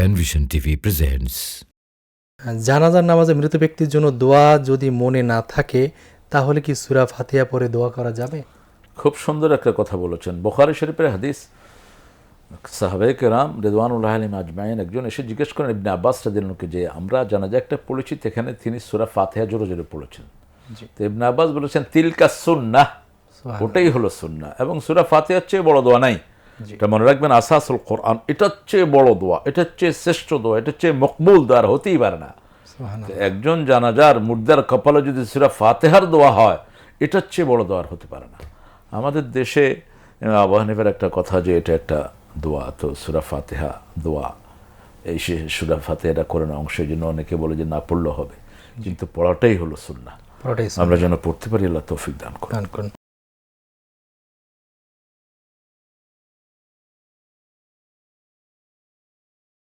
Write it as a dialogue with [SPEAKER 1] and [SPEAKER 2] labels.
[SPEAKER 1] Penvision TV presents.
[SPEAKER 2] জানাজার নামাজে মৃত ব্যক্তির জন্য দোয়া যদি মনে না থাকে তাহলে কি সূরা ফাতিহা পড়ে দোয়া করা যাবে?
[SPEAKER 3] খুব সুন্দর একটা কথা বলেছেন। বুখারী শরীফের হাদিস, সাহাবায়ে কেরাম রিদওয়ানুল্লাহি আলাইহিম আজমাইন একজন এসে জিজ্ঞেস করেন ইবনে আব্বাস রাদিয়াল্লাহু আনহু যে আমরা জানাজা একটা পড়েছি, এখানে তিনি সূরা ফাতিহা জোরে জোরে পড়েছেন। তো ইবনে আব্বাস বলেছেন তিলকা সুন্নাহ, ওটাই হলো সুন্নাহ, এবং সূরা ফাতিহার চেয়ে বড় দোয়া নাই। এটা মনে রাখবেন, আসাসুল কোরআন, এটার চেয়ে বড় দোয়া, এটার চেয়ে শ্রেষ্ঠ দোয়া, এটার চেয়ে মকবুল দোয়া হতেই পারে না। একজন জানাজার মুর্দার কপালে যদি সূরা ফাতিহার দোয়া হয়, এটার চেয়ে বড় দোয়া হতে পারে না। আমাদের দেশে আবু হানিফার একটা কথা যে এটা একটা দোয়া, তো সূরা ফাতিহা দোয়া, এই সূরা ফাতিহাটা কোরআন অংশের জন্য অনেকে বলে যে না পড়লেও হবে, কিন্তু পড়াটাই হলো সুন্নাহ। আমরা যেন পড়তে পারি, আল্লাহ তৌফিক দান করুন।